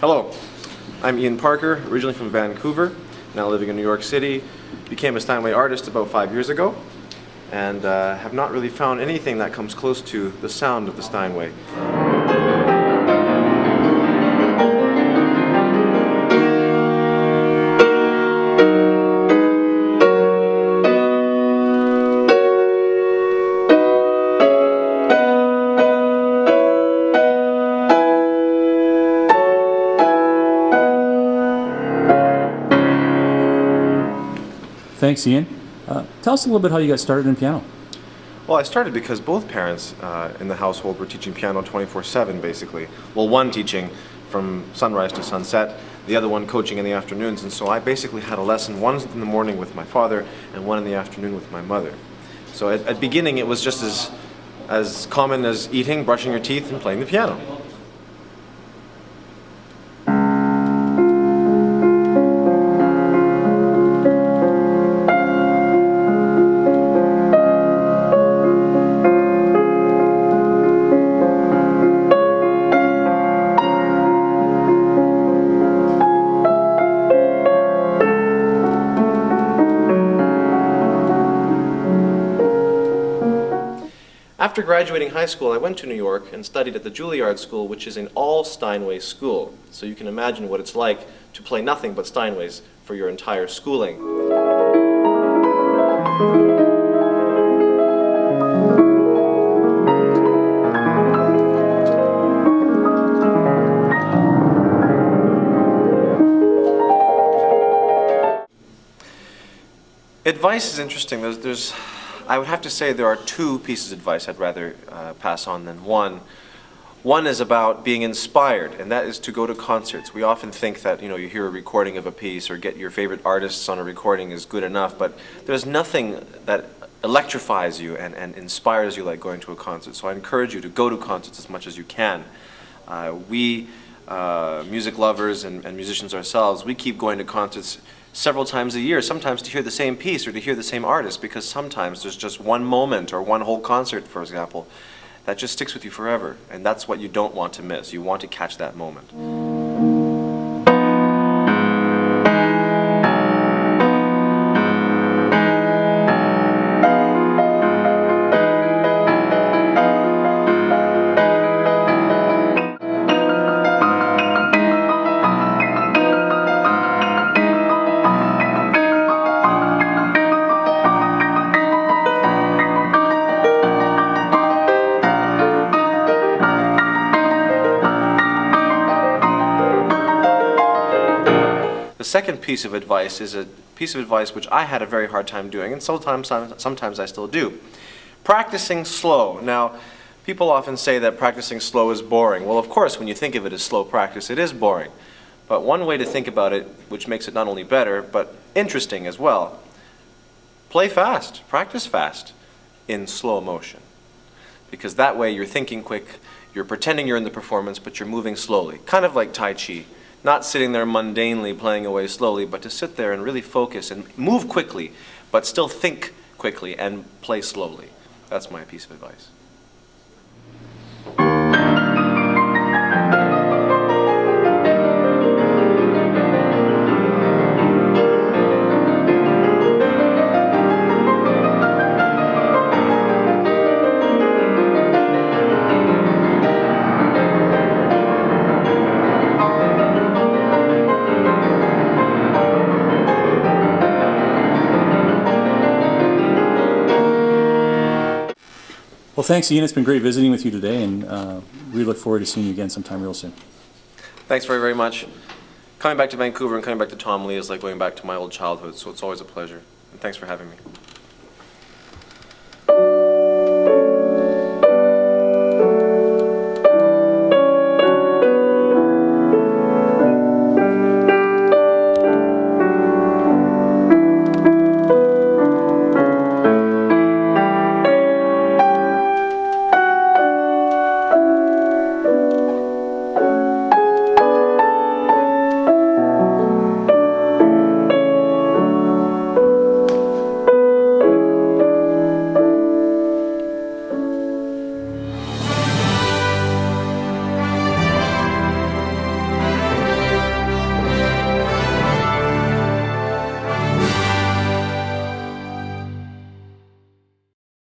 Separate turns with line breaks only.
Hello, I'm Ian Parker, originally from Vancouver, now living in New York City. Became a Steinway artist about 5 years ago, and have not really found anything that comes close to the sound of the Steinway.
Thanks, Ian. Tell us a little bit how you got started in piano.
Well, I started because both parents in the household were teaching piano 24/7, basically. Well, one teaching from sunrise to sunset, the other one coaching in the afternoons, and so I basically had a lesson, one in the morning with my father and one in the afternoon with my mother. So at beginning, it was just as common as eating, brushing your teeth, and playing the piano. After graduating high school, I went to New York and studied at the Julliard school, which is an all Steinway school. So you can imagine what it's like to play nothing but Steinways for your entire schooling. Advice is interesting. I would have to say there are two pieces of advice I'd rather pass on than one. One is about being inspired, and that is to go to concerts. We often think that you hear a recording of a piece or get your favorite artists on a recording is good enough, but there's nothing that electrifies you and inspires you like going to a concert. So I encourage you to go to concerts as much as you can. We music lovers and musicians ourselves, we keep going to concerts several times a year, sometimes to hear the same piece or to hear the same artist, because sometimes there's just one moment or one whole concert, for example, that just sticks with you forever, and that's what you don't want to miss. You want to catch that moment. The second piece of advice is a piece of advice which I had a very hard time doing, and sometimes I still do. Practicing slow. Now, people often say that practicing slow is boring. Well, of course, when you think of it as slow practice, it is boring. But one way to think about it, which makes it not only better, but interesting as well, play fast, practice fast in slow motion. Because that way you're thinking quick, you're pretending you're in the performance, but you're moving slowly, kind of like Tai Chi. Not sitting there mundanely playing away slowly, but to sit there and really focus and move quickly, but still think quickly and play slowly. That's my piece of advice.
Well, thanks, Ian. It's been great visiting with you today, and we look forward to seeing you again sometime real soon.
Thanks very, very much. Coming back to Vancouver and coming back to Tom Lee is like going back to my old childhood, so it's always a pleasure. And thanks for having me.